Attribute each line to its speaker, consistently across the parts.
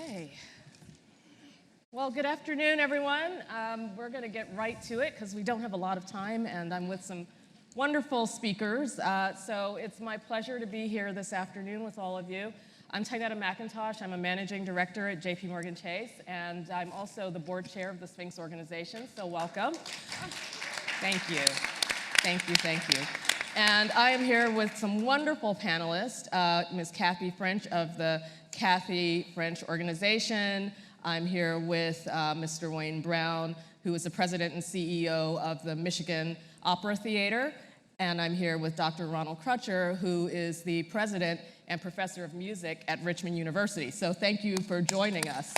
Speaker 1: Okay. Well, good afternoon, everyone. We're going to get right to it because we don't have a lot of time, and I'm with some wonderful speakers. So it's my pleasure to be here this afternoon with all of you. I'm Tynnetta McIntosh. I'm a managing director at JPMorgan Chase, and I'm also the board chair of the Sphinx organization, so welcome. Thank you. Thank you, thank you. And I am here with some wonderful panelists, Ms. Kathy French of the Kathy French organization. I'm here with Mr. Wayne Brown, who is the president and CEO of the Michigan Opera Theater. And I'm here with Dr. Ronald Crutcher, who is the president and professor of music at Richmond University. So thank you for joining us.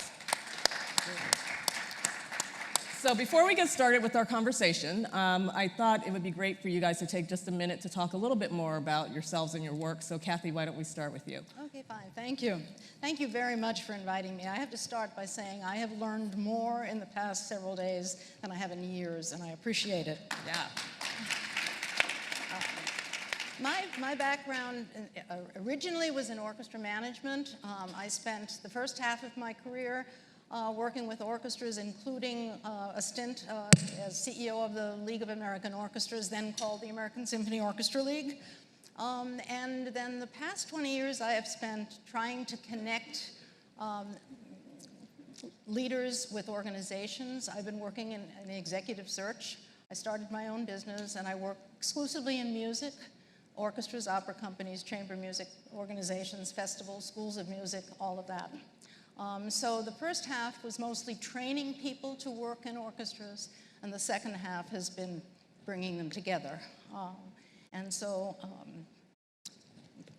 Speaker 1: So before we get started with our conversation, I thought it would be great for you guys to take just a minute to talk a little bit more about yourselves and your work. So Kathy, why don't we start with you?
Speaker 2: Okay, fine. Thank you. Thank you very much for inviting me. I have to start by saying I have learned more in the past several days than I have in years, and I appreciate it.
Speaker 1: Yeah.
Speaker 2: My background originally was in orchestra management. I spent the first half of my career working with orchestras, including a stint as CEO of the League of American Orchestras, then called the American Symphony Orchestra League. And then the past 20 years I have spent trying to connect leaders with organizations. I've been working in an executive search. I started my own business, and I work exclusively in music, orchestras, opera companies, chamber music organizations, festivals, schools of music, all of that. So the first half was mostly training people to work in orchestras, and the second half has been bringing them together. And so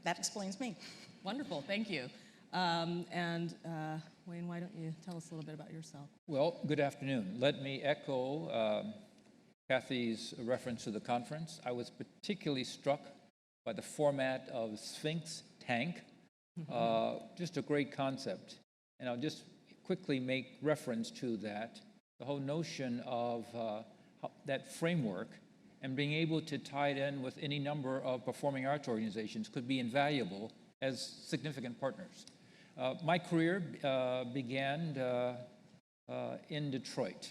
Speaker 2: that explains me.
Speaker 1: Wonderful, thank you. Wayne, why don't you tell us a little bit about yourself?
Speaker 3: Well, good afternoon. Let me echo Kathy's reference to the conference. I was particularly struck by the format of SphinxConnect. Just a great concept. And I'll just quickly make reference to that, the whole notion of that framework and being able to tie it in with any number of performing arts organizations could be invaluable as significant partners. My career began in Detroit.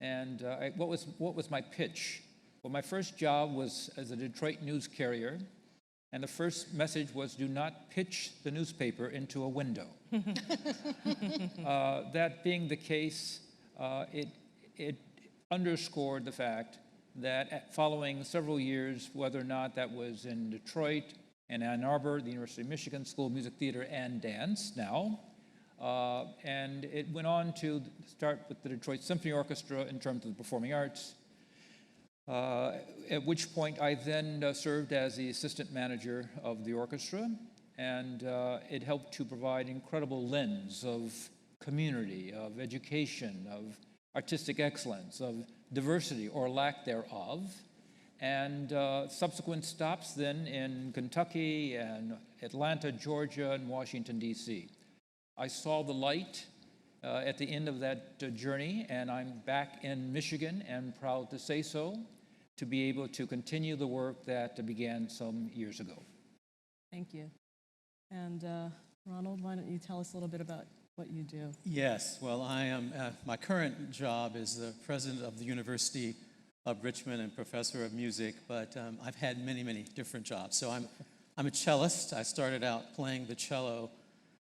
Speaker 3: And what was my pitch? Well, my first job was as a Detroit news carrier. And the first message was, do not pitch the newspaper into a window. That being the case, it underscored the fact that following several years, whether or not that was in Detroit and Ann Arbor, the University of Michigan School of Music, Theater, and Dance now, and it went on to start with the Detroit Symphony Orchestra in terms of the performing arts, at which point I then served as the assistant manager of the orchestra, and it helped to provide incredible lens of community, of education, of artistic excellence, of diversity or lack thereof, and subsequent stops then in Kentucky and Atlanta, Georgia, and Washington, D.C. I saw the light at the end of that journey, and I'm back in Michigan and proud to say so, to be able to continue the work that began some years ago.
Speaker 1: Thank you. And Ronald, why don't you tell us a little bit about what you do?
Speaker 4: Yes, well, I am, my current job is the president of the University of Richmond and professor of music, but I've had many, many different jobs. So I'm a cellist. I started out playing the cello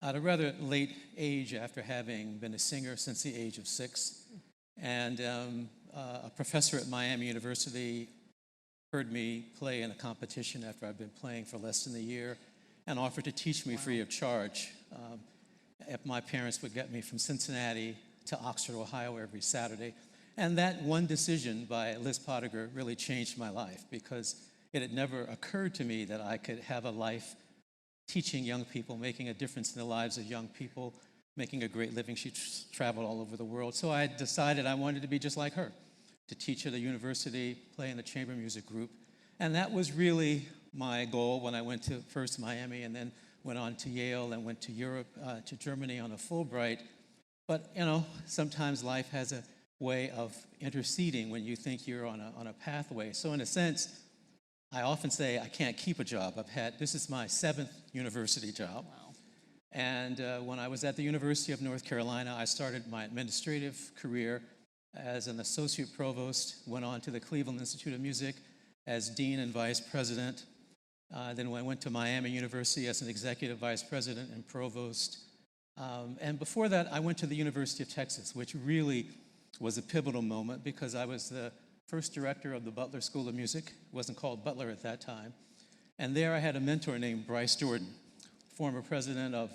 Speaker 4: at a rather late age after having been a singer since the age of 6. And a professor at Miami University heard me play in a competition after I'd been playing for less than a year and offered to teach me free of charge. If my parents would get me from Cincinnati to Oxford, Ohio every Saturday. And that one decision by Liz Pottinger really changed my life because it had never occurred to me that I could have a life teaching young people, making a difference in the lives of young people, making a great living. She traveled all over the world. So I decided I wanted to be just like her, to teach at a university, play in the chamber music group. And that was really my goal when I went to first Miami and then went on to Yale and went to Europe, to Germany on a Fulbright. But, you know, sometimes life has a way of interceding when you think you're on a pathway. So in a sense, I often say I can't keep a job. This is my 7th university job.
Speaker 1: Wow.
Speaker 4: And when I was at the University of North Carolina, I started my administrative career as an associate provost, went on to the Cleveland Institute of Music as dean and vice president. Then I went to Miami University as an executive vice president and provost. And before that, I went to the University of Texas, which really was a pivotal moment because I was the first director of the Butler School of Music. It wasn't called Butler at that time. And there I had a mentor named Bryce Jordan, former president of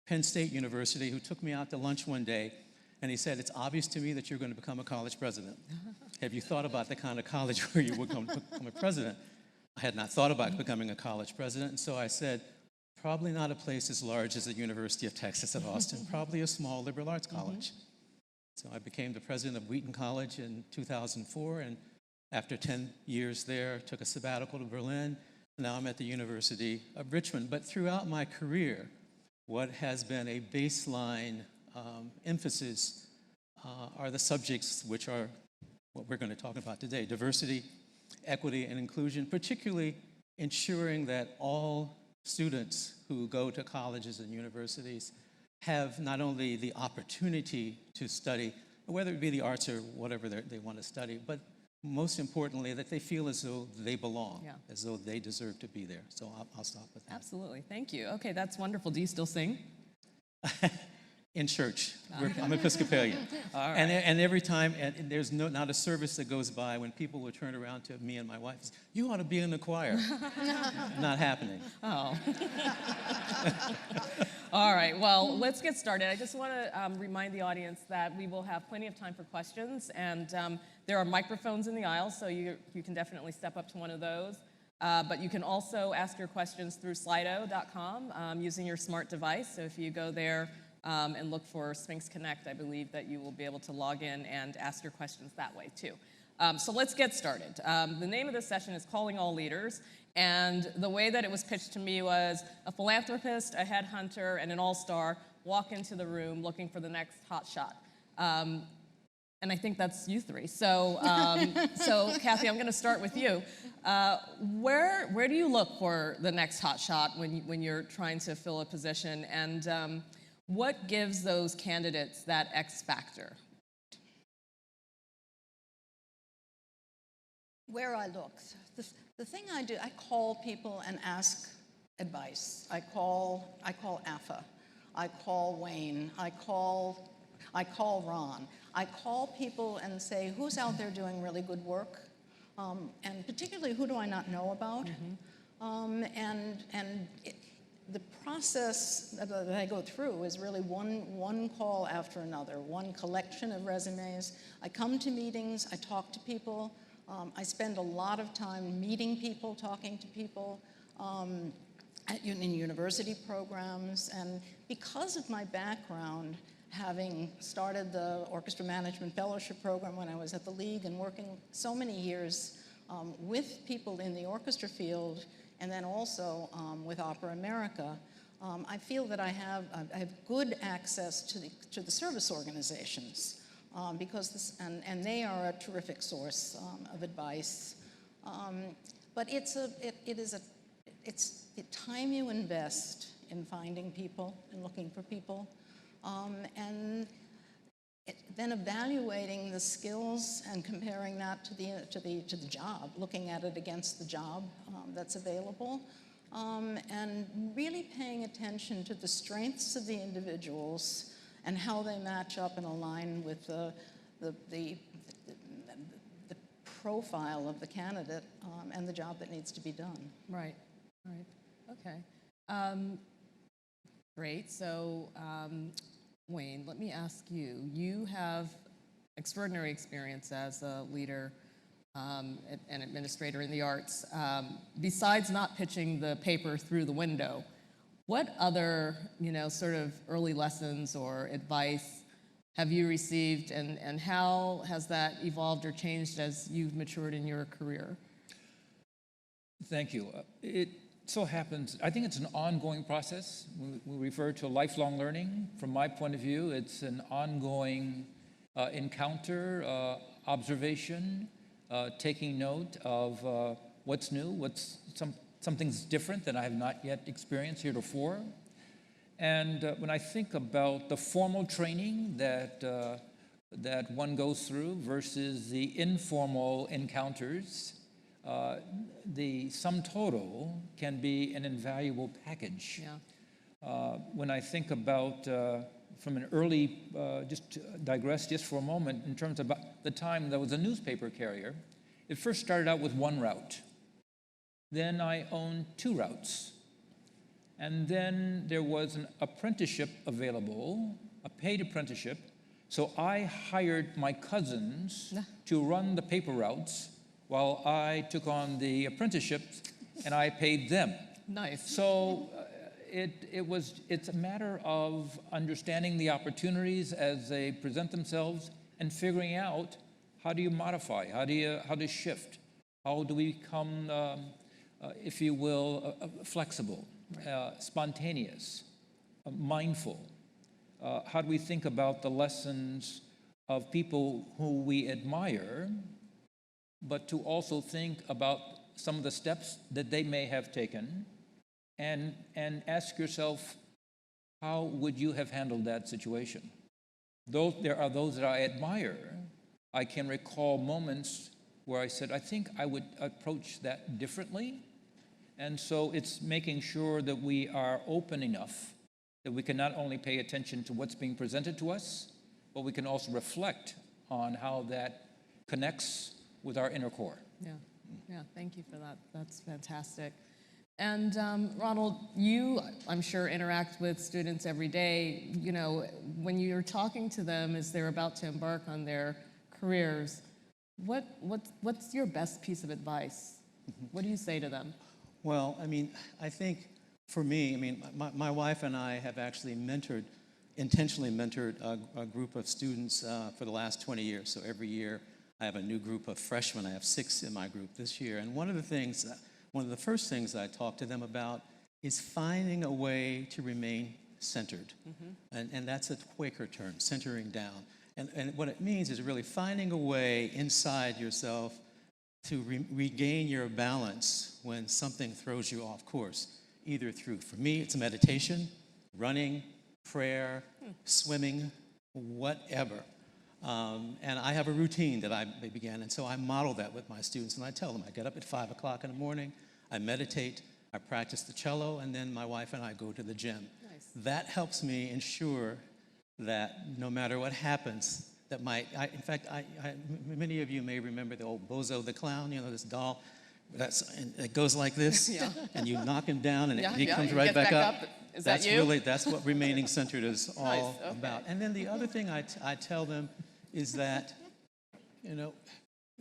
Speaker 4: Penn State University, who took me out to lunch one day, and he said, "It's obvious to me that you're going to become a college president. Have you thought about the kind of college where you would become a president?" I had not thought about becoming a college president, and so I said, probably not a place as large as the University of Texas at Austin, probably a small liberal arts college. So I became the president of Wheaton College in 2004, and after 10 years there, took a sabbatical to Berlin. Now I'm at the University of Richmond. But throughout my career, what has been a baseline emphasis are the subjects which are what we're going to talk about today: diversity, equity, and inclusion, particularly ensuring that all students who go to colleges and universities have not only the opportunity to study, whether it be the arts or whatever they want to study, but most importantly, that they feel as though they belong, as though they deserve to be there. So I'll stop with that.
Speaker 1: Absolutely. Thank you. Okay, that's wonderful. Do you still sing?
Speaker 4: In church. I'm Episcopalian.
Speaker 1: All right.
Speaker 4: And every time, and there's not a service that goes by when people will turn around to me and my wife and say, "You ought to be in the choir." Not happening.
Speaker 1: Oh. All right, well, let's get started. I just want to remind the audience that we will have plenty of time for questions, and there are microphones in the aisles, so you can definitely step up to one of those. But you can also ask your questions through slido.com using your smart device. So if you go there and look for SphinxConnect, I believe that you will be able to log in and ask your questions that way too. So let's get started. The name of this session is Calling All Leaders, and the way that it was pitched to me was a philanthropist, a headhunter, and an all-star walk into the room looking for the next hot shot. And I think that's you three. So, so Kathy, I'm going to start with you. Where do you look for the next hot shot when you're trying to fill a position, and what gives those candidates that X factor?
Speaker 2: Where I look, the thing I do, I call people and ask advice. I call Afa, I call Wayne, I call Ron. I call people and say, who's out there doing really good work? And particularly, who do I not know about? The process that I go through is really one call after another, one collection of resumes. I come to meetings, I talk to people. I spend a lot of time meeting people, talking to people in university programs. And because of my background, having started the Orchestra Management Fellowship Program when I was at the League and working so many years with people in the orchestra field, and then also with Opera America, I feel that I have good access to the service organizations. Because and they are a terrific source of advice, but it's the time you invest in finding people and looking for people, and then evaluating the skills and comparing that to the job, looking at it against the job that's available, and really paying attention to the strengths of the individuals and how they match up and align with the profile of the candidate and the job that needs to be done.
Speaker 1: Right. Okay. Great. So, Wayne, let me ask you. You have extraordinary experience as a leader and administrator in the arts. Besides not pitching the paper through the window, what other, sort of early lessons or advice have you received, and how has that evolved or changed as you've matured in your career?
Speaker 3: Thank you. It so happens, I think it's an ongoing process. We refer to lifelong learning. From my point of view, it's an ongoing encounter, observation, taking note of what's new, something's different that I have not yet experienced heretofore. And when I think about the formal training that one goes through versus the informal encounters, the sum total can be an invaluable package.
Speaker 1: Yeah.
Speaker 3: When I think about from an early, just to digress just for a moment, in terms of the time there was a newspaper carrier, it first started out with one route. Then I owned 2 routes. And then there was an apprenticeship available, a paid apprenticeship. So I hired my cousins to run the paper routes while I took on the apprenticeships and I paid them.
Speaker 1: Nice.
Speaker 3: So it's a matter of understanding the opportunities as they present themselves and figuring out how do you modify, how do you shift, how do we become, if you will, flexible, spontaneous, mindful. How do we think about the lessons of people who we admire, but to also think about some of the steps that they may have taken, and ask yourself, how would you have handled that situation? There are those that I admire. I can recall moments where I said, I think I would approach that differently. And so it's making sure that we are open enough that we can not only pay attention to what's being presented to us, but we can also reflect on how that connects with our inner core.
Speaker 1: Yeah, thank you for that. That's fantastic. And Ronald, you, I'm sure, interact with students every day. You know, when you're talking to them as they're about to embark on their careers, what's your best piece of advice? What do you say to them?
Speaker 4: Well, I mean, I think for me, I mean, my wife and I have actually intentionally mentored a group of students for the last 20 years. So every year I have a new group of freshmen. I have 6 in my group this year. And one of the first things I talk to them about is finding a way to remain centered. And that's a Quaker term, centering down. And what it means is really finding a way inside yourself to regain your balance when something throws you off course, either through, for me, it's meditation, running, prayer, swimming, whatever. And I have a routine that I began, and so I model that with my students, and I tell them, I get up at 5 o'clock in the morning, I meditate, I practice the cello, and then my wife and I go to the gym.
Speaker 1: Nice.
Speaker 4: That helps me ensure that no matter what happens, that in fact, many of you may remember the old Bozo the Clown, you know, this doll, and it goes like this, and you knock him down, and he comes right back up.
Speaker 1: Is that you?
Speaker 4: That's what remaining centered is all
Speaker 1: Nice, okay.
Speaker 4: about. And then the other thing I tell them is that, you know,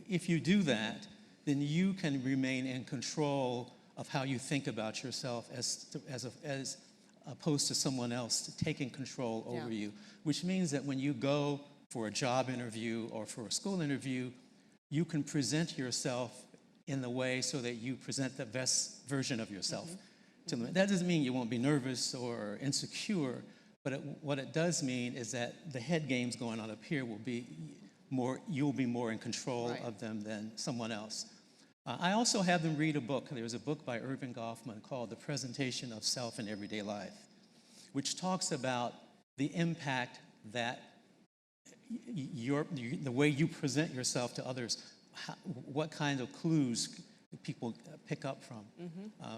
Speaker 4: if you do that, then you can remain in control of how you think about yourself as opposed to someone else taking control over you, which means that when you go for a job interview or for a school interview, you can present yourself in the way so that you present the best version of yourself to them. That doesn't mean you won't be nervous or insecure, but what it does mean is that the head games going on up here will be more, you'll be more in control of them than someone else. I also have them read a book. There's a book by Irving Goffman called The Presentation of Self in Everyday Life, which talks about the impact that the way you present yourself to others, what kind of clues people pick up from.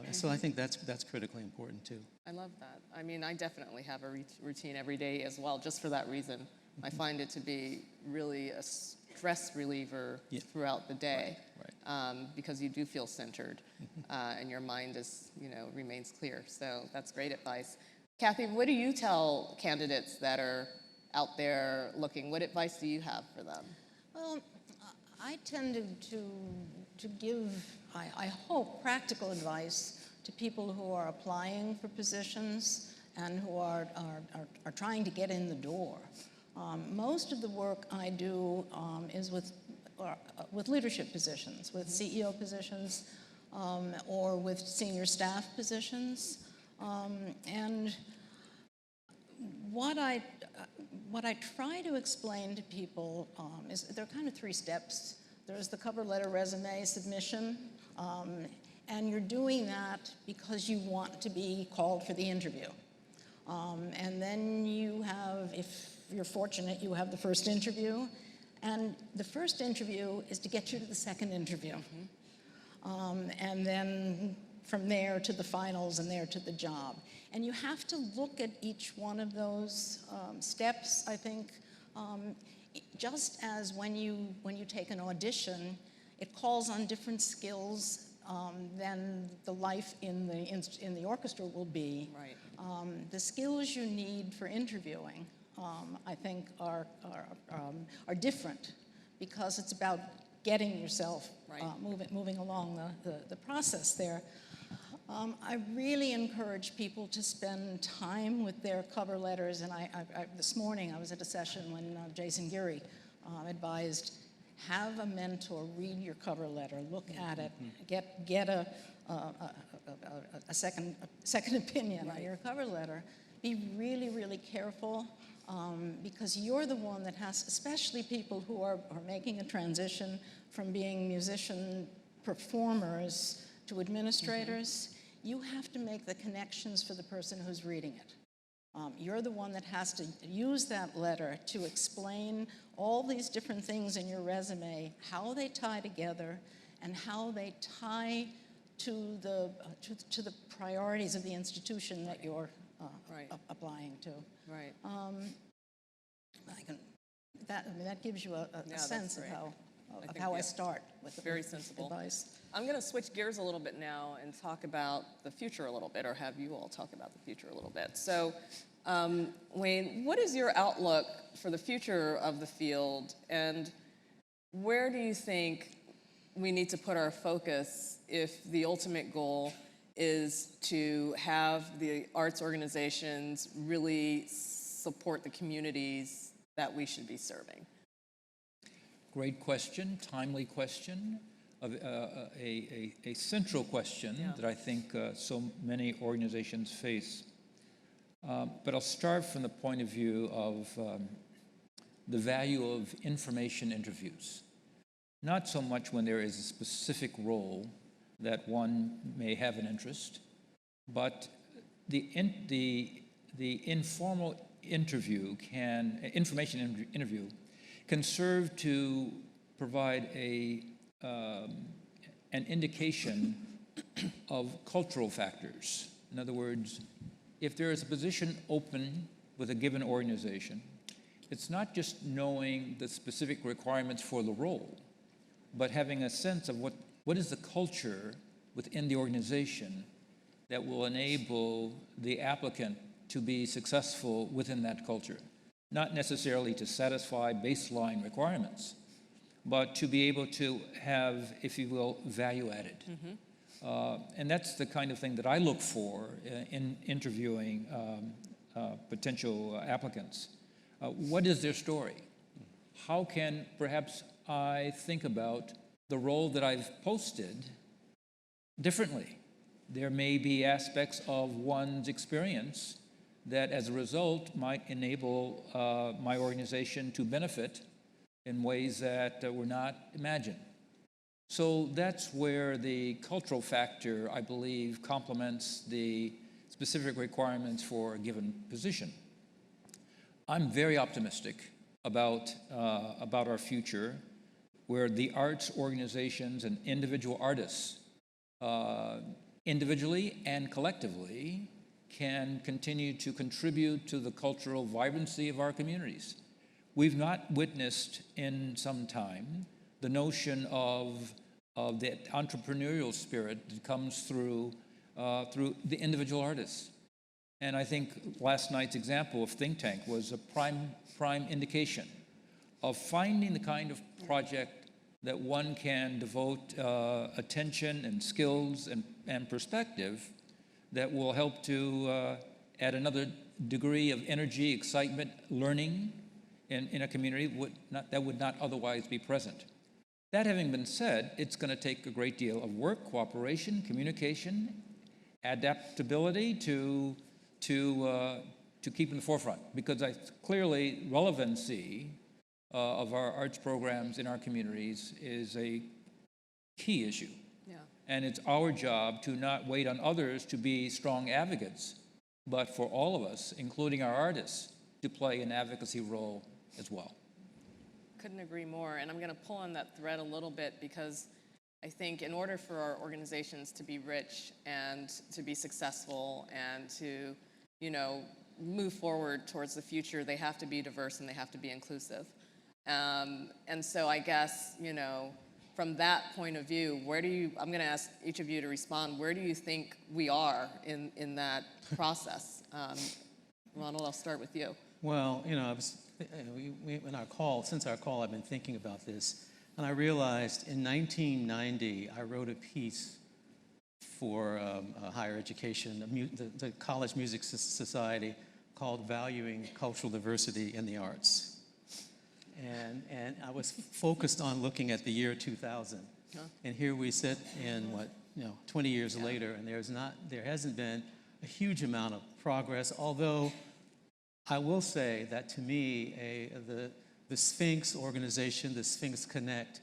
Speaker 4: And so I think that's critically important too.
Speaker 1: I love that. I mean, I definitely have a routine every day as well, just for that reason. I find it to be really a stress reliever throughout the day, because you do feel centered, and your mind is, remains clear. So that's great advice. Kathy, what do you tell candidates that are out there looking? What advice do you have for them?
Speaker 2: Well, I tended to give, I hope, practical advice to people who are applying for positions and who are trying to get in the door. Most of the work I do is with leadership positions, with CEO positions, or with senior staff positions. And what I try to explain to people is there are kind of 3 steps. There's the cover letter, resume, submission, and you're doing that because you want to be called for the interview. And then you have, if you're fortunate, you have the first interview. And the first interview is to get you to the second interview. And then from there to the finals and there to the job. And you have to look at each one of those steps, I think, just as when you take an audition, it calls on different skills than the life in the orchestra will be.
Speaker 1: Right.
Speaker 2: The skills you need for interviewing, I think, are different, because it's about getting yourself
Speaker 1: Right.
Speaker 2: moving along the process there. I really encourage people to spend time with their cover letters, and this morning I was at a session when Jason Geary advised, have a mentor read your cover letter, look at it, get a second opinion on your cover letter. Be really, really careful, because you're the one that has, especially people who are making a transition from being musician performers to administrators. You have to make the connections for the person who's reading it. You're the one that has to use that letter to explain all these different things in your resume, how they tie together, and how they tie to the priorities of the institution that you're applying to.
Speaker 1: Right.
Speaker 2: That gives you a sense of how I start with the
Speaker 1: Very sensible
Speaker 2: advice.
Speaker 1: I'm going to switch gears a little bit now and talk about the future a little bit, or have you all talk about the future a little bit. So, Wayne, what is your outlook for the future of the field, and where do you think we need to put our focus if the ultimate goal is to have the arts organizations really support the communities that we should be serving?
Speaker 3: Great question, timely question, a central question that I think so many organizations face. But I'll start from the point of view of the value of information interviews. Not so much when there is a specific role that one may have an interest, but the informal interview information interview can serve to provide an indication of cultural factors. In other words, if there is a position open with a given organization, it's not just knowing the specific requirements for the role, but having a sense of what is the culture within the organization that will enable the applicant to be successful within that culture. Not necessarily to satisfy baseline requirements, but to be able to have, if you will, value added. And that's the kind of thing that I look for in interviewing potential applicants. What is their story? How can perhaps I think about the role that I've posted differently? There may be aspects of one's experience that as a result might enable my organization to benefit in ways that were not imagined. So that's where the cultural factor, I believe, complements the specific requirements for a given position. I'm very optimistic about our future, where the arts organizations and individual artists, individually and collectively, can continue to contribute to the cultural vibrancy of our communities. We've not witnessed in some time the notion of the entrepreneurial spirit that comes through the individual artists. And I think last night's example of Think Tank was a prime indication of finding the kind of project that one can devote attention and skills and perspective that will help to add another degree of energy, excitement, learning in a community that would not otherwise be present. That having been said, it's going to take a great deal of work, cooperation, communication, adaptability to keep in the forefront, because clearly relevancy of our arts programs in our communities is a key issue. Yeah. And it's our job to not wait on others to be strong advocates, but for all of us, including our artists, to play an advocacy role as well.
Speaker 1: Couldn't agree more. And I'm going to pull on that thread a little bit because I think in order for our organizations to be rich and to be successful and to, move forward towards the future, they have to be diverse and they have to be inclusive. And so I guess, from that point of view, I'm going to ask each of you to respond, where do you think we are in that process? Ronald, I'll start with you.
Speaker 4: Well, in our call, since our call, I've been thinking about this, and I realized in 1990, I wrote a piece for higher education, the College Music Society, called Valuing Cultural Diversity in the Arts. And I was focused on looking at the year 2000. Huh? And here we sit in 20 years later, and there hasn't been a huge amount of progress, although I will say that to me, the Sphinx organization, the SphinxConnect,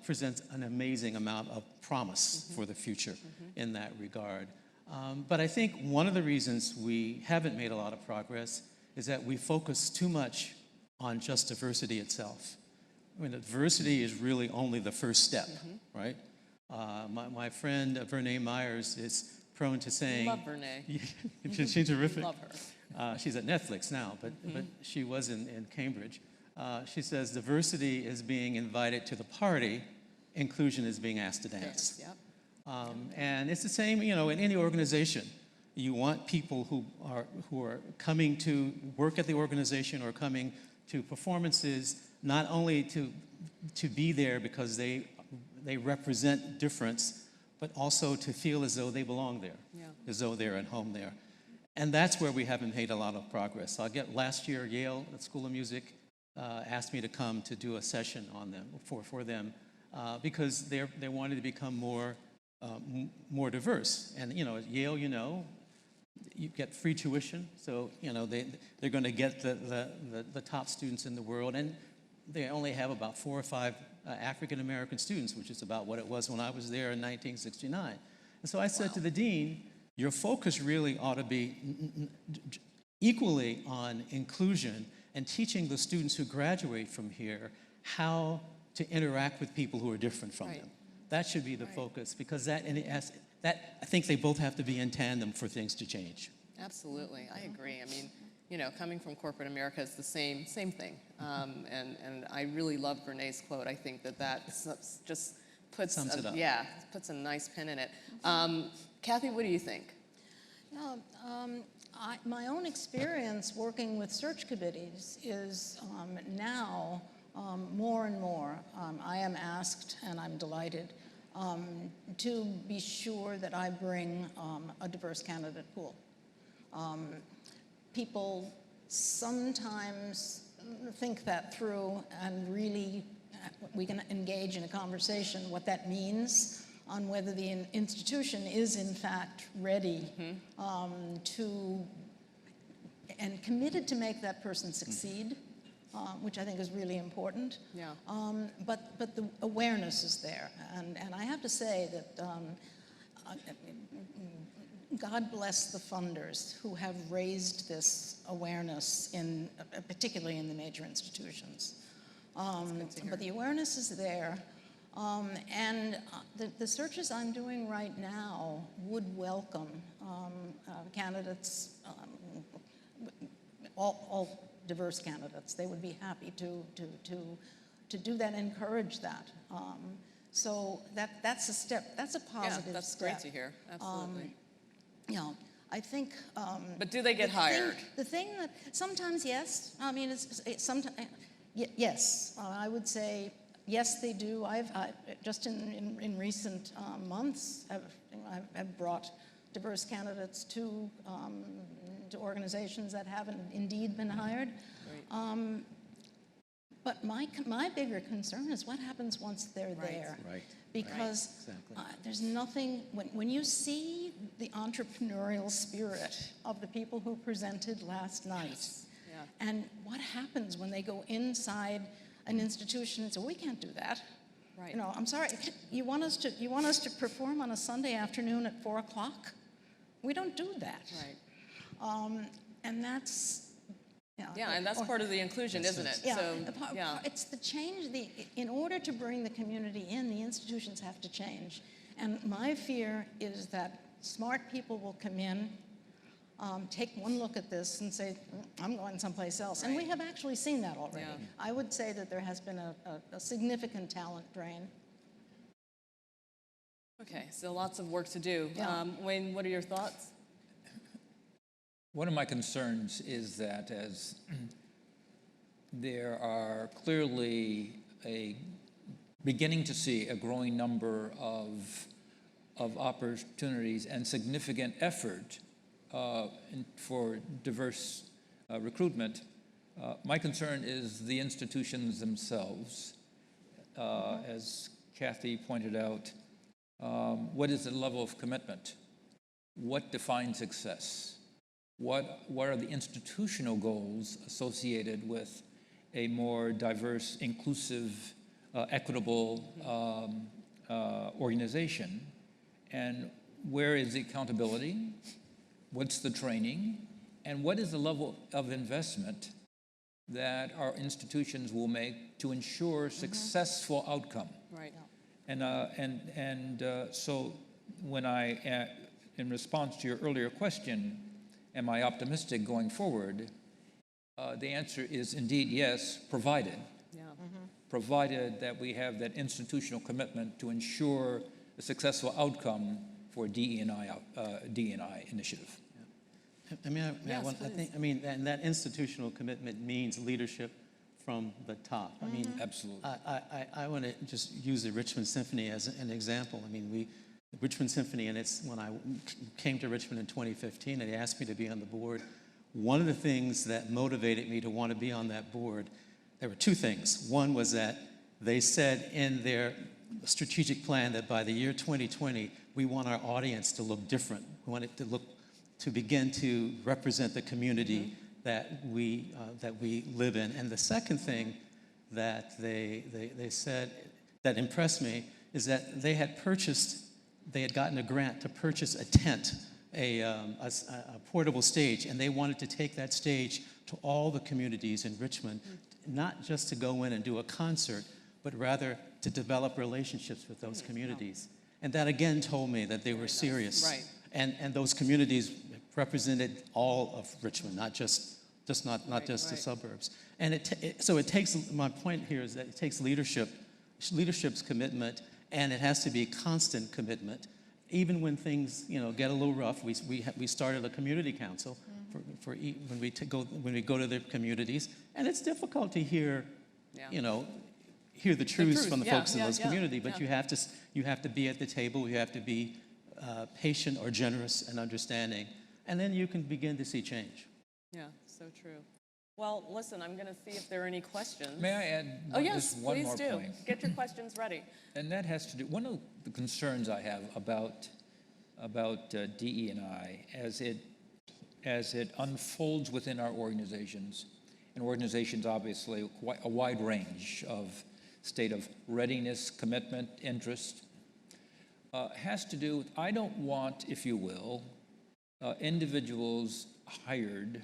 Speaker 4: presents an amazing amount of promise for the future in that regard. But I think one of the reasons we haven't made a lot of progress is that we focus too much on just diversity itself. I mean, diversity is really only the first step, right? My friend Vernee Myers is prone to saying...
Speaker 1: Love Vernee.
Speaker 4: She's terrific.
Speaker 1: Love her.
Speaker 4: She's at Netflix now, but she was in Cambridge. She says diversity is being invited to the party, inclusion is being asked to dance.
Speaker 1: Yep.
Speaker 4: And it's the same, in any organization. You want people who are coming to work at the organization or coming to performances, not only to be there because they represent difference, but also to feel as though they belong there, as though they're at home there. And that's where we haven't made a lot of progress. Last year, Yale School of Music asked me to come to do a session on them for them because they wanted to become more diverse. And at Yale, you get free tuition, so they're going to get the top students in the world, and they only have about 4 or 5 African American students, which is about what it was when I was there in 1969. And so I said to the dean, your focus really ought to be equally on inclusion and teaching the students who graduate from here how to interact with people who are different from them. That should be the focus, because I think they both have to be in tandem for things to change.
Speaker 1: Absolutely, I agree. I mean, coming from corporate America is the same thing. And I really love Vernee's quote. I think that just puts puts a nice pin in it. Kathy, what do you think?
Speaker 2: My own experience working with search committees is now more and more I am asked, and I'm delighted, to be sure that I bring a diverse candidate pool. People sometimes think that through, and really we can engage in a conversation what that means on whether the institution is in fact ready to and committed to make that person succeed, which I think is really important.
Speaker 1: Yeah.
Speaker 2: But the awareness is there, and I have to say that God bless the funders who have raised this awareness particularly in the major institutions. But the awareness is there. And the searches I'm doing right now would welcome candidates, all diverse candidates. They would be happy to do that and encourage that. So that's a step. That's a positive step.
Speaker 1: Yeah, that's great to hear. Absolutely.
Speaker 2: I think.
Speaker 1: But do they get hired?
Speaker 2: The thing that sometimes yes. I mean, sometimes yes. I would say. Yes, they do. I've just in recent months have brought diverse candidates to organizations that haven't indeed been hired.
Speaker 1: Right.
Speaker 2: But my bigger concern is what happens once they're there.
Speaker 4: Right.
Speaker 2: Because there's nothing, when you see the entrepreneurial spirit of the people who presented last night, and what happens when they go inside an institution and say, we can't do that.
Speaker 1: Right.
Speaker 2: I'm sorry. You want us to perform on a Sunday afternoon at 4 o'clock? We don't do that.
Speaker 1: Right.
Speaker 2: And that's,
Speaker 1: Yeah, and that's part of the inclusion, isn't it?
Speaker 2: yeah,
Speaker 1: So, yeah.
Speaker 2: it's the change. In order to bring the community in, the institutions have to change. And my fear is that smart people will come in, take one look at this and say, I'm going someplace else. And we have actually seen that already.
Speaker 1: Yeah.
Speaker 2: I would say that there has been a significant talent drain.
Speaker 1: Okay, so lots of work to do.
Speaker 2: Yeah.
Speaker 1: Wayne, what are your thoughts?
Speaker 3: One of my concerns is that as there are clearly beginning to see a growing number of opportunities and significant effort for diverse recruitment, my concern is the institutions themselves. As Kathy pointed out, what is the level of commitment? What defines success? What are the institutional goals associated with a more diverse, inclusive, equitable organization? And where is the accountability? What's the training? And what is the level of investment that our institutions will make to ensure successful outcome?
Speaker 1: Right.
Speaker 3: So when in response to your earlier question, am I optimistic going forward? The answer is indeed yes, provided that we have that institutional commitment to ensure a successful outcome for DE&I initiative.
Speaker 4: And that institutional commitment means leadership from the top.
Speaker 3: Absolutely.
Speaker 4: I want to just use the Richmond Symphony as an example. The Richmond Symphony, and when I came to Richmond in 2015, and they asked me to be on the board, one of the things that motivated me to want to be on that board, there were two things. One was that they said in their strategic plan that by the year 2020, we want our audience to look different. We want it to begin to represent the community that we live in. And the second thing that they said that impressed me is that they had gotten a grant to purchase a tent, a portable stage, and they wanted to take that stage to all the communities in Richmond, not just to go in and do a concert, but rather to develop relationships with those communities. And that again told me that they were serious.
Speaker 1: Right.
Speaker 4: And those communities represented all of Richmond, not just the suburbs. And so it takes, my point here is that it takes leadership's commitment, and it has to be a constant commitment. Even when things get a little rough, we started a community council when we go to the communities, and it's difficult to hear the truths from the folks in those communities. But you have to be at the table. You have to be patient or generous and understanding, and then you can begin to see change.
Speaker 1: Yeah, so true. Well, listen, I'm going to see if there are any questions.
Speaker 3: May I add just one more point?
Speaker 1: Get your questions ready.
Speaker 3: And that has to do, one of the concerns I have about DE&I as it unfolds within our organizations, and organizations obviously quite a wide range of state of readiness, commitment, interest, has to do with, I don't want, if you will, individuals hired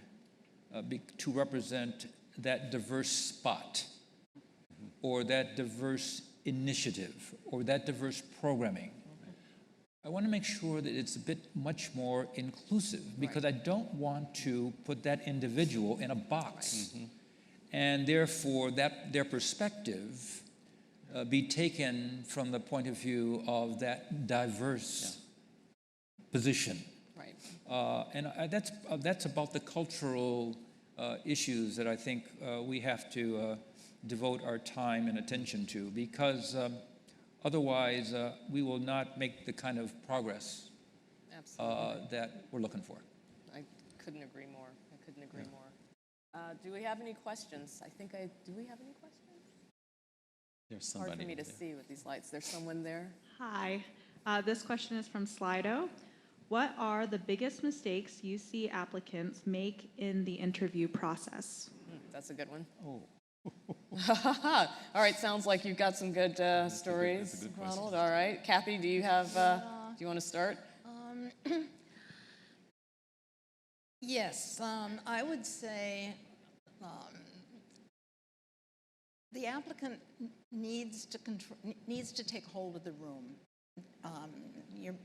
Speaker 3: to represent that diverse spot or that diverse initiative or that diverse programming. I want to make sure that it's a bit much more inclusive, because I don't want to put that individual in a box and therefore their perspective be taken from the point of view of that diverse position. And that's about the cultural issues that I think we have to devote our time and attention to, because otherwise we will not make the kind of progress that we're looking for.
Speaker 1: I couldn't agree more. Do we have any questions? Do we have any questions?
Speaker 4: There's somebody.
Speaker 1: Hard for me to see with these lights. There's someone there.
Speaker 5: Hi. This question is from Slido. What are the biggest mistakes you see applicants make in the interview process?
Speaker 1: That's a good one.
Speaker 4: Oh.
Speaker 1: All right, sounds like you've got some good stories, Ronald. All right. Kathy, do you have, do you want to start?
Speaker 2: Yes, I would say um, the applicant needs to take hold of the room.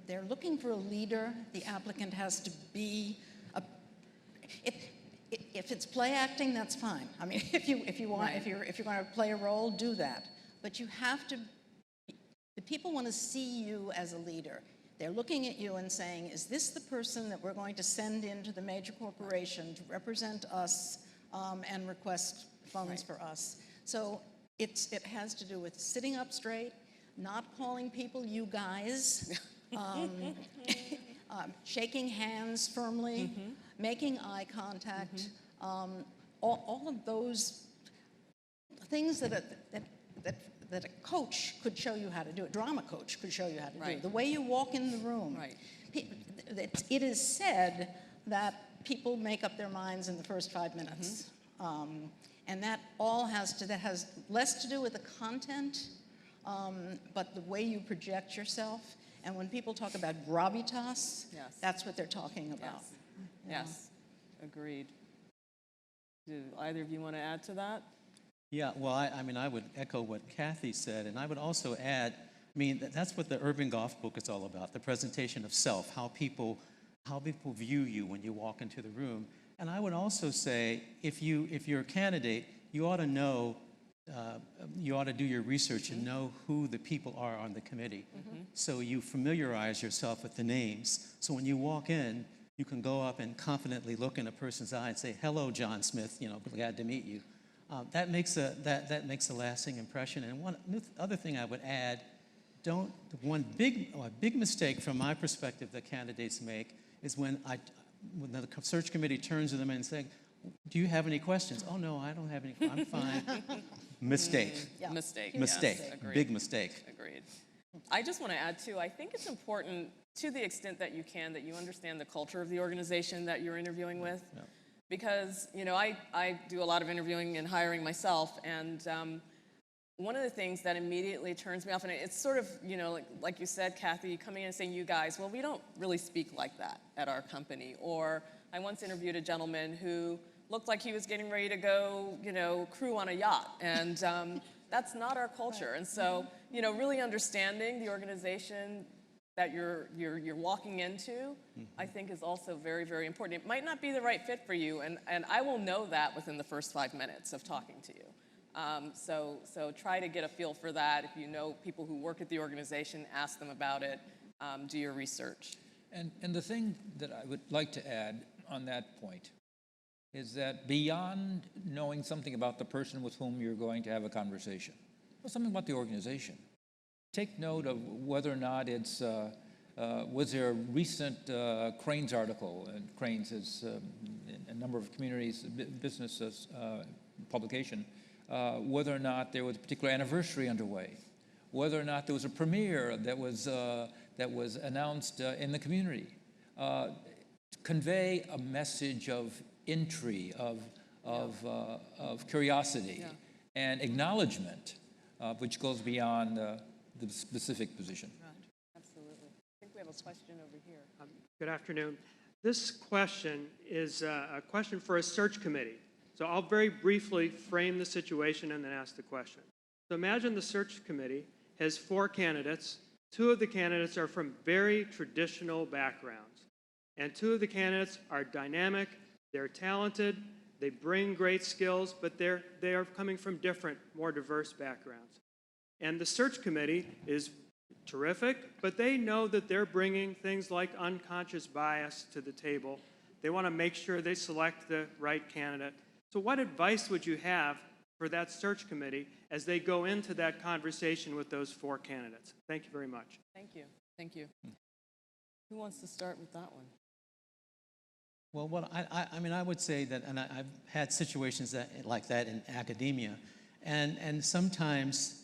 Speaker 2: They're looking for a leader. The applicant has to be a. If it's play acting, that's fine. I mean, if you want,
Speaker 1: Right.
Speaker 2: if you're going to play a role, do that. But you have to. The people want to see you as a leader. They're looking at you and saying, is this the person that we're going to send into the major corporation to represent us and request funds for us? So it has to do with sitting up straight, not calling people you guys, shaking hands firmly, making eye contact, all of those things that a coach could show you how to do, a drama coach could show you how to do.
Speaker 1: Right.
Speaker 2: The way you walk in the room.
Speaker 1: Right.
Speaker 2: It is said that people make up their minds in the first 5 minutes. And that has less to do with the content, but the way you project yourself. And when people talk about gravitas,
Speaker 1: Yes.
Speaker 2: that's what they're talking about.
Speaker 1: Yes, agreed. Do either of you want to add to that?
Speaker 4: Yeah, well, I mean, I would echo what Kathy said, and I would also add, I mean, that's what the Urban Golf book is all about, the presentation of self, how people view you when you walk into the room. And I would also say, if you're a candidate, you ought to know, you ought to do your research and know who the people are on the committee. So you familiarize yourself with the names. So when you walk in, you can go up and confidently look in a person's eye and say, "Hello, John Smith. Glad to meet you." That makes a lasting impression. And one other thing I would add, one big mistake from my perspective that candidates make is when the search committee turns to them and says, "Do you have any questions?" "Oh no, I don't have any. I'm fine." Mistake.
Speaker 2: Yeah.
Speaker 1: Mistake.
Speaker 4: Mistake.
Speaker 1: Yes, agreed.
Speaker 4: Big mistake.
Speaker 1: Agreed. I just want to add too, I think it's important to the extent that you can, that you understand the culture of the organization that you're interviewing with.
Speaker 4: Yeah.
Speaker 1: Because, I do a lot of interviewing and hiring myself, and one of the things that immediately turns me off, and it's sort of, like you said, Kathy, coming in and saying, "You guys, well, we don't really speak like that at our company." Or I once interviewed a gentleman who looked like he was getting ready to go, crew on a yacht, and that's not our culture. And so, really understanding the organization that you're walking into, I think is also very, very important. It might not be the right fit for you, and I will know that within the first 5 minutes of talking to you. So try to get a feel for that. If you know people who work at the organization, ask them about it. Do your research.
Speaker 3: And the thing that I would like to add on that point is that beyond knowing something about the person with whom you're going to have a conversation, or something about the organization, take note of whether or not it's, was there a recent Cranes article, and Cranes is a number of communities, businesses, publication, whether or not there was a particular anniversary underway, whether or not there was a premiere that was announced in the community. Convey a message of intrigue, of curiosity, and acknowledgement, which goes beyond the specific position.
Speaker 1: Right. Absolutely. I think we have a question over here.
Speaker 6: Good afternoon. This question is a question for a search committee. So I'll very briefly frame the situation and then ask the question. So imagine the search committee has 4 candidates. 2 of the candidates are from very traditional backgrounds. And 2 of the candidates are dynamic, they're talented, they bring great skills, but they are coming from different, more diverse backgrounds. And the search committee is terrific, but they know that they're bringing things like unconscious bias to the table. They want to make sure they select the right candidate. So what advice would you have for that search committee as they go into that conversation with those 4 candidates? Thank you very much.
Speaker 1: Thank you. Thank you. Who wants to start with that one?
Speaker 4: Well, I mean, I would say that, and I've had situations like that in academia, and sometimes,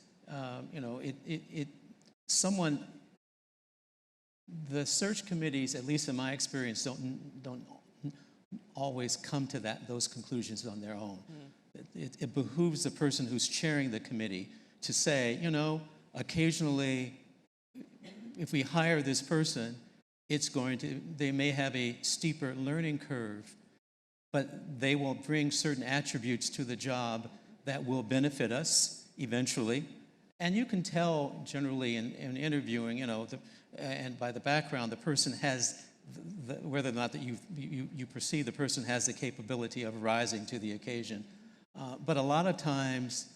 Speaker 4: the search committees, at least in my experience, don't always come to those conclusions on their own. It behooves the person who's chairing the committee to say, occasionally, if we hire this person, they may have a steeper learning curve but they will bring certain attributes to the job that will benefit us eventually. And you can tell generally in interviewing, and by the background, the person has, whether or not that you perceive the person has the capability of rising to the occasion. But a lot of times,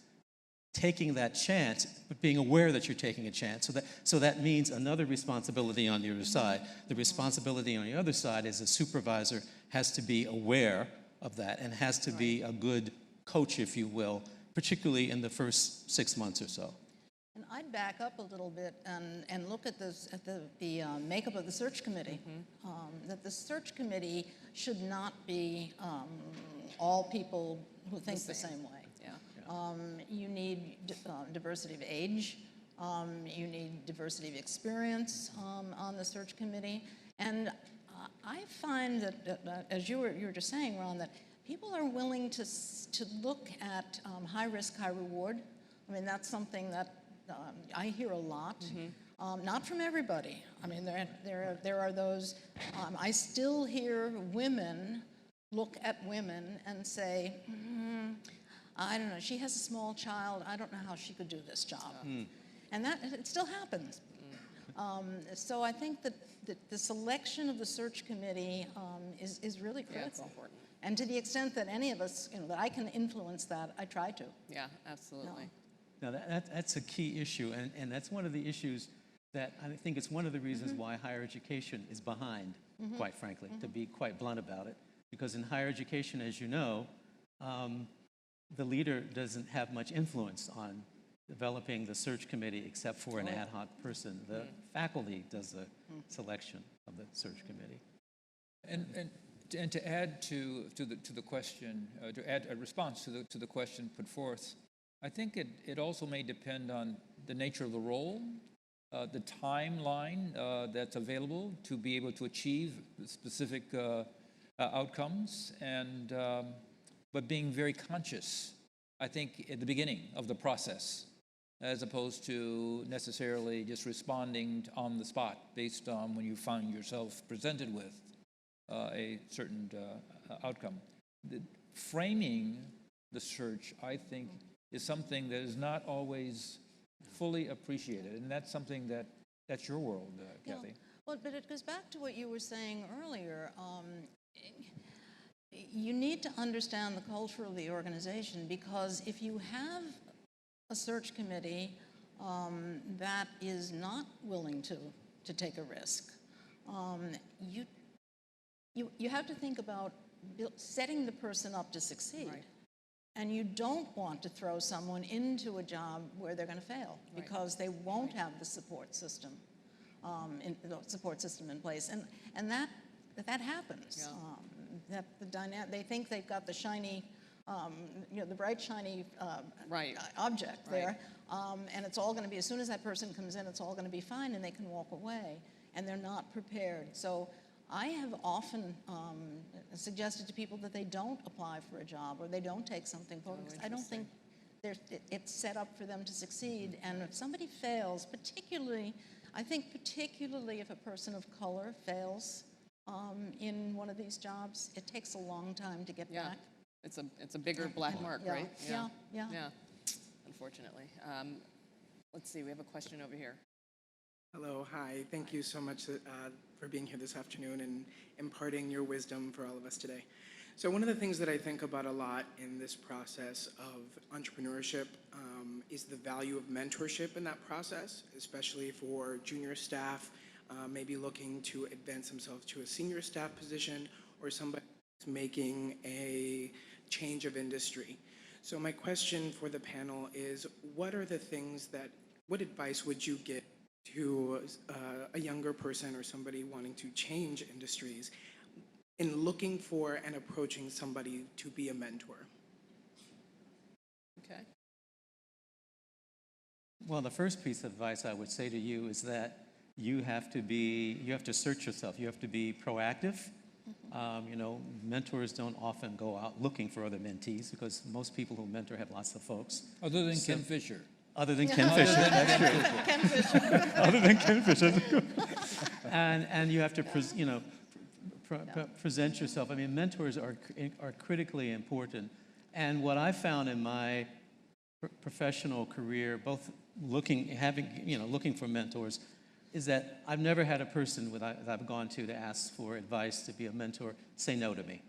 Speaker 4: taking that chance, but being aware that you're taking a chance. So that means another responsibility on the other side. The responsibility on the other side is the supervisor has to be aware of that and has to be a good coach, if you will, particularly in the first 6 months or so.
Speaker 2: And I'd back up a little bit and look at this at the makeup of the search committee. That the search committee should not be all people who think the same way. You need diversity of age. You need diversity of experience on the search committee. And I find that as you were just saying, Ron, that people are willing to look at high risk, high reward. I mean, that's something that I hear a lot. Not from everybody. I mean, there are those. I still hear women look at women and say, I don't know, she has a small child, I don't know how she could do this job. And that, it still happens. So I think that the selection of the search committee is really critical.
Speaker 1: Yeah, it's important.
Speaker 2: And to the extent that any of us, that I can influence that, I try to.
Speaker 1: Yeah, absolutely.
Speaker 4: Now, that's a key issue, and that's one of the issues that I think it's one of the reasons why higher education is behind, quite frankly, to be quite blunt about it. Because in higher education, as you know, the leader doesn't have much influence on developing the search committee except for an ad hoc person. The faculty does the selection of the search committee.
Speaker 3: And to add to the question, to add a response to the question put forth, I think it also may depend on the nature of the role, the timeline that's available to be able to achieve specific outcomes, and but being very conscious, I think, at the beginning of the process, as opposed to necessarily just responding on the spot based on when you find yourself presented with a certain outcome. Framing the search, I think, is something that is not always fully appreciated, and that's something that's your world, Kathy.
Speaker 2: Well, but it goes back to what you were saying earlier. You need to understand the culture of the organization, because if you have a search committee that is not willing to take a risk, you have to think about setting the person up to succeed.
Speaker 1: Right.
Speaker 2: And you don't want to throw someone into a job where they're going to fail, because they won't have the support system, in place, and that happens.
Speaker 1: Yeah.
Speaker 2: They think they've got the shiny, the bright shiny object there, and it's all going to be, as soon as that person comes in, it's all going to be fine, and they can walk away, and they're not prepared. So I have often suggested to people that they don't apply for a job or they don't take something forward, because I don't think it's set up for them to succeed. And if somebody fails, particularly if a person of color fails in one of these jobs, it takes a long time to get back.
Speaker 1: It's a bigger black mark, right?
Speaker 2: Yeah.
Speaker 1: Unfortunately. Let's see, we have a question over here.
Speaker 7: Hello, hi. Thank you so much for being here this afternoon and imparting your wisdom for all of us today. So one of the things that I think about a lot in this process of entrepreneurship is the value of mentorship in that process, especially for junior staff, maybe looking to advance themselves to a senior staff position, or somebody who's making a change of industry. So my question for the panel is, what advice would you give to a younger person or somebody wanting to change industries in looking for and approaching somebody to be a mentor?
Speaker 1: Okay.
Speaker 4: Well, the first piece of advice I would say to you is that you have to search yourself. You have to be proactive. Mentors don't often go out looking for other mentees, because most people who mentor have lots of folks.
Speaker 3: Other than Ken Fisher.
Speaker 4: Other than Ken Fisher, that's true.
Speaker 2: Ken Fisher.
Speaker 4: Other than Ken Fisher. And you have to, present yourself. I mean, mentors are critically important. And what I found in my professional career, both looking for mentors, is that I've never had a person that I've gone to ask for advice to be a mentor say no to me.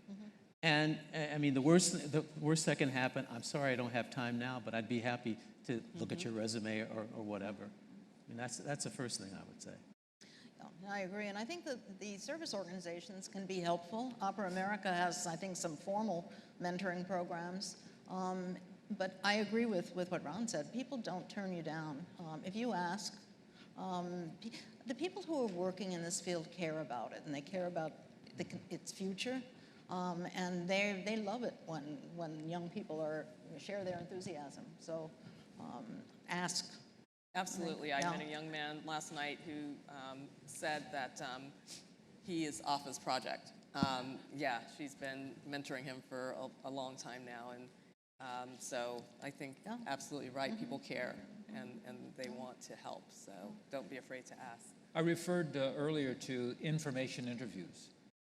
Speaker 4: And I mean, the worst that can happen, I'm sorry I don't have time now, but I'd be happy to look at your resume or whatever. I mean, that's the first thing I would say.
Speaker 2: Yeah, I agree, and I think that the service organizations can be helpful. Opera America has, I think, some formal mentoring programs, but I agree with what Ron said. People don't turn you down. If you ask, the people who are working in this field care about it, and they care about its future, and they love it when young people share their enthusiasm. So ask.
Speaker 1: Absolutely. I
Speaker 2: Yeah.
Speaker 1: met a young man last night who said that he is off his project. Yeah, she's been mentoring him for a long time now. And so I think absolutely right. People care and they want to help. So don't be afraid to ask.
Speaker 3: I referred earlier to information interviews.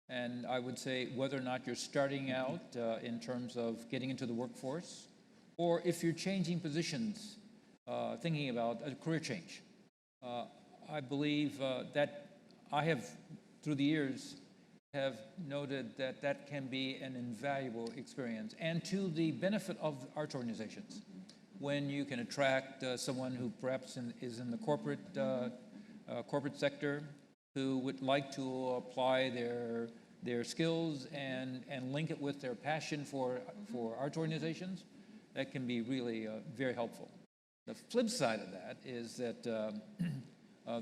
Speaker 3: And I would say whether or not you're starting out in terms of getting into the workforce, or if you're changing positions, thinking about a career change. I believe that I have, through the years, have noted that that can be an invaluable experience, and to the benefit of arts organizations. When you can attract someone who perhaps is in the corporate sector, who would like to apply their skills and link it with their passion for arts organizations, that can be really very helpful. The flip side of that is that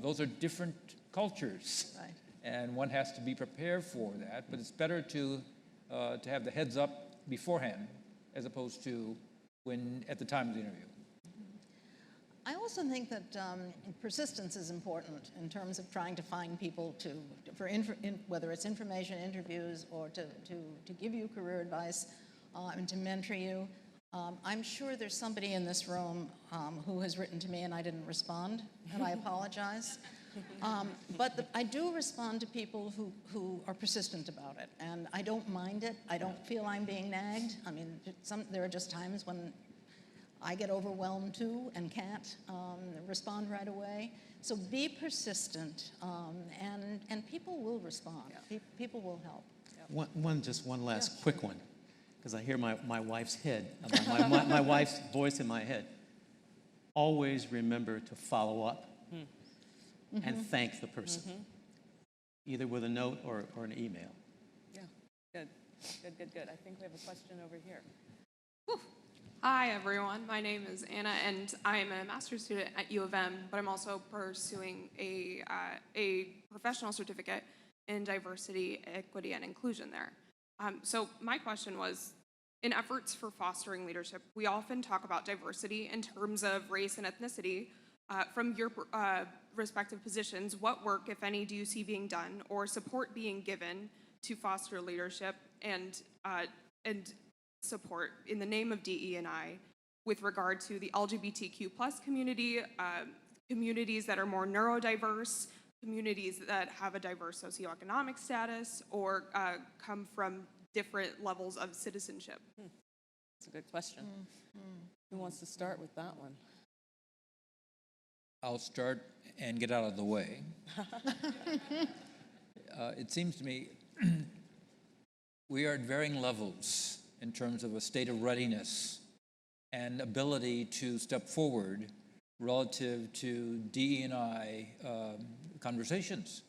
Speaker 3: those are different cultures,
Speaker 2: Right.
Speaker 3: and one has to be prepared for that. But it's better to have the heads up beforehand, as opposed to at the time of the interview.
Speaker 2: I also think that persistence is important in terms of trying to find people whether it's information interviews or to give you career advice and to mentor you. I'm sure there's somebody in this room who has written to me and I didn't respond, and I apologize. But I do respond to people who are persistent about it, and I don't mind it. I don't feel I'm being nagged. I mean, there are just times when I get overwhelmed too and can't respond right away. So be persistent, and people will respond. People will help.
Speaker 4: One last quick one, because I hear my wife's my wife's voice in my head. Always remember to follow up and thank the person, either with a note or an email.
Speaker 1: Yeah, good. I think we have a question over here.
Speaker 8: Hi, everyone. My name is Anna, and I'm a master's student at U of M, but I'm also pursuing a professional certificate in diversity, equity, and inclusion there. So my question was, in efforts for fostering leadership, we often talk about diversity in terms of race and ethnicity. From your respective positions, what work, if any, do you see being done or support being given to foster leadership and support in the name of DE&I with regard to the LGBTQ+ community, communities that are more neurodiverse, communities that have a diverse socioeconomic status, or come from different levels of citizenship?
Speaker 1: That's a good question. Who wants to start with that one?
Speaker 3: I'll start and get out of the way. It seems to me we are at varying levels in terms of a state of readiness and ability to step forward relative to DE&I conversations.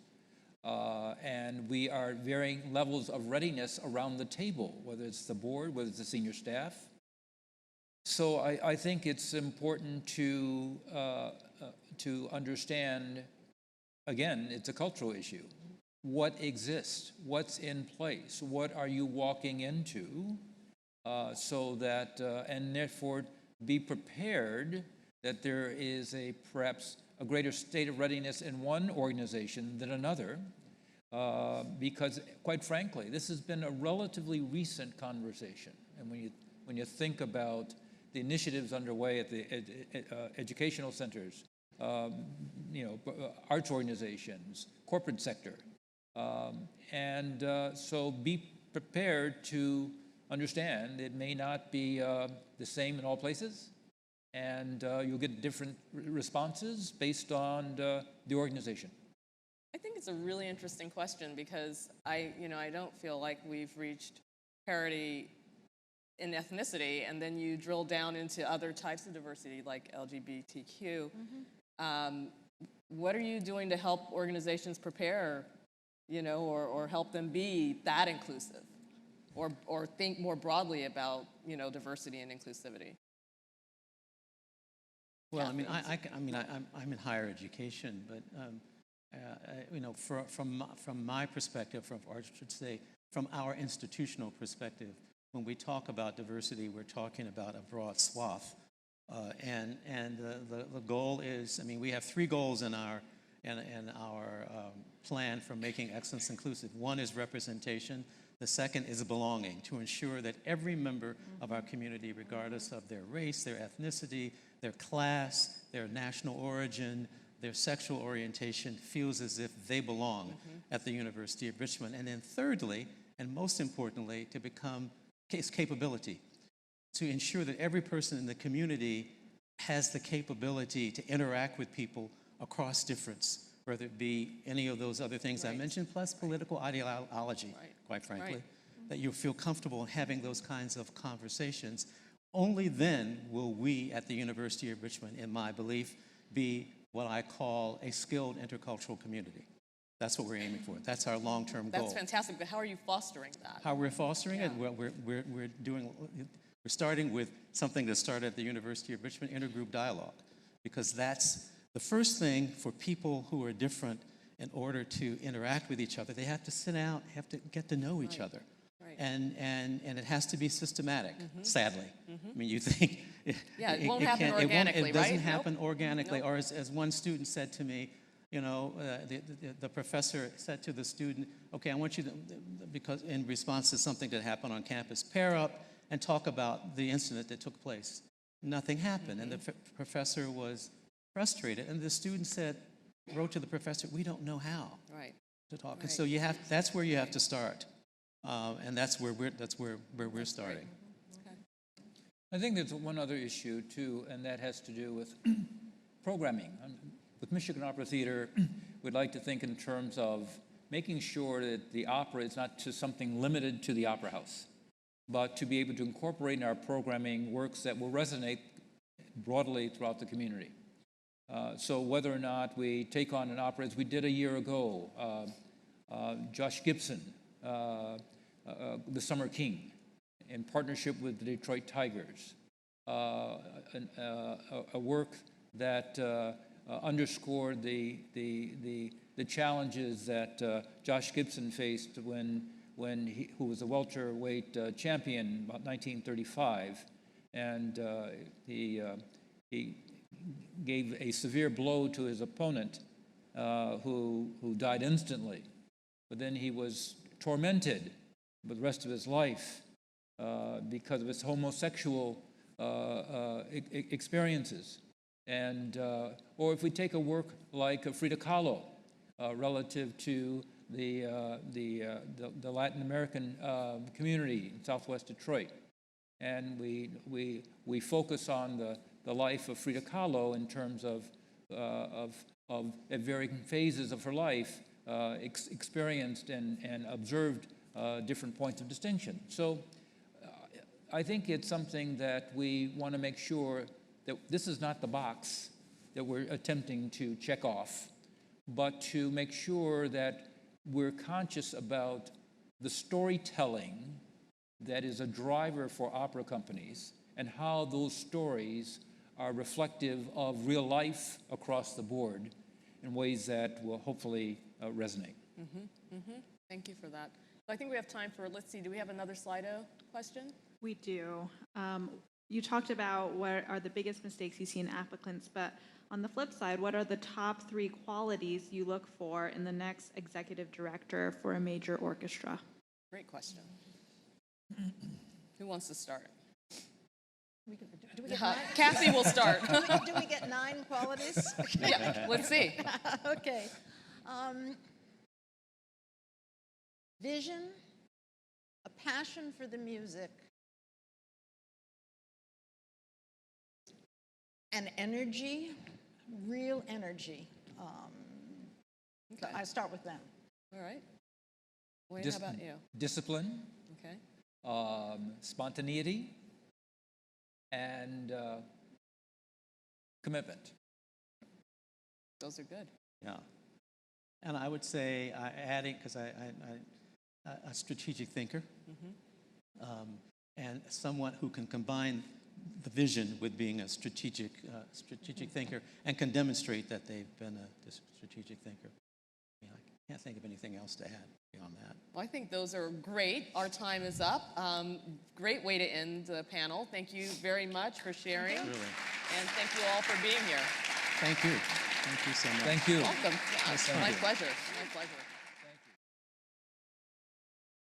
Speaker 3: And we are at varying levels of readiness around the table, whether it's the board, whether it's the senior staff. So I think it's important to understand, again, it's a cultural issue. What exists? What's in place? What are you walking into? So that, and therefore be prepared that there is perhaps a greater state of readiness in one organization than another, because quite frankly, this has been a relatively recent conversation. And when you think about the initiatives underway at the educational centers, arts organizations, corporate sector, So be prepared to understand it may not be the same in all places, and you'll get different responses based on the organization.
Speaker 1: I think it's a really interesting question because I don't feel like we've reached parity in ethnicity, and then you drill down into other types of diversity like LGBTQ. What are you doing to help organizations prepare, or help them be that inclusive, or think more broadly about, diversity and inclusivity?
Speaker 4: Well, I mean, I'm in higher education, but from my perspective, or I should say, from our institutional perspective, when we talk about diversity, we're talking about a broad swath, and the goal is, we have 3 goals in our plan for making excellence inclusive. One is representation. The second is belonging, to ensure that every member of our community, regardless of their race, their ethnicity, their class, their national origin, their sexual orientation, feels as if they belong at the University of Richmond. And then thirdly, and most importantly, to become capability, to ensure that every person in the community has the capability to interact with people across difference, whether it be any of those other things I mentioned, plus political ideology, quite frankly, that you feel comfortable in having those kinds of conversations. Only then will we at the University of Richmond, in my belief, be what I call a skilled intercultural community. That's what we're aiming for. That's our long-term goal.
Speaker 1: That's fantastic, but how are you fostering that?
Speaker 4: How we're fostering it? Well, we're starting with something that started at the University of Richmond, intergroup dialogue, because that's the first thing for people who are different. In order to interact with each other, they have to sit down, have to get to know each other. And it has to be systematic, sadly. You think
Speaker 1: it won't happen organically,
Speaker 4: it doesn't happen organically. Or as one student said to me, the professor said to the student, okay, I want you to, because in response to something that happened on campus, pair up and talk about the incident that took place. Nothing happened, and the professor was frustrated, and the student wrote to the professor, we don't know how to talk. And so that's where you have to start. And that's where we're starting.
Speaker 3: I think there's one other issue too, and that has to do with programming. With Michigan Opera Theater, we'd like to think in terms of making sure that the opera is not just something limited to the opera house, but to be able to incorporate in our programming works that will resonate broadly throughout the community. So whether or not we take on an opera, as we did a year ago, Josh Gibson, The Summer King, in partnership with the Detroit Tigers, a work that underscored the challenges that Josh Gibson faced who was a welterweight champion about 1935, and he gave a severe blow to his opponent, who died instantly. But then he was tormented for the rest of his life because of his homosexual experiences. And or if we take a work like Frida Kahlo, relative to the Latin American community in Southwest Detroit, and we focus on the life of Frida Kahlo in terms of at varying phases of her life, experienced and observed different points of distinction. So I think it's something that we want to make sure that this is not the box that we're attempting to check off, but to make sure that we're conscious about the storytelling that is a driver for opera companies and how those stories are reflective of real life across the board in ways that will hopefully resonate.
Speaker 1: Thank you for that. So I think we have time for, let's see, do we have another Slido question?
Speaker 5: We do. You talked about what are the biggest mistakes you see in applicants, but on the flip side, what are the top 3 qualities you look for in the next executive director for a major orchestra?
Speaker 1: Great question. Who wants to start?
Speaker 2: Do we get 9?
Speaker 1: Kathy will start.
Speaker 2: Do we get 9 qualities?
Speaker 1: Yeah, let's see.
Speaker 2: Okay. vision, a passion for the music, and energy, real energy.
Speaker 1: Okay.
Speaker 2: I start with them.
Speaker 1: All right. Wayne,
Speaker 3: Dis-
Speaker 1: how about you?
Speaker 3: Discipline,
Speaker 1: Okay.
Speaker 3: spontaneity, and commitment.
Speaker 1: Those are good.
Speaker 4: Yeah. And I would say, adding, because a strategic thinker, and someone who can combine the vision with being a strategic thinker and can demonstrate that they've been a strategic thinker. Yeah, I can't think of anything else to add beyond that.
Speaker 1: Well, I think those are great. Our time is up. Great way to end the panel. Thank you very much for sharing.
Speaker 4: Really.
Speaker 1: And thank you all for being here.
Speaker 4: Thank you. Thank you so much.
Speaker 3: Thank you.
Speaker 1: Welcome. Yeah,
Speaker 4: Nice
Speaker 1: my
Speaker 4: meeting you.
Speaker 1: pleasure. My pleasure.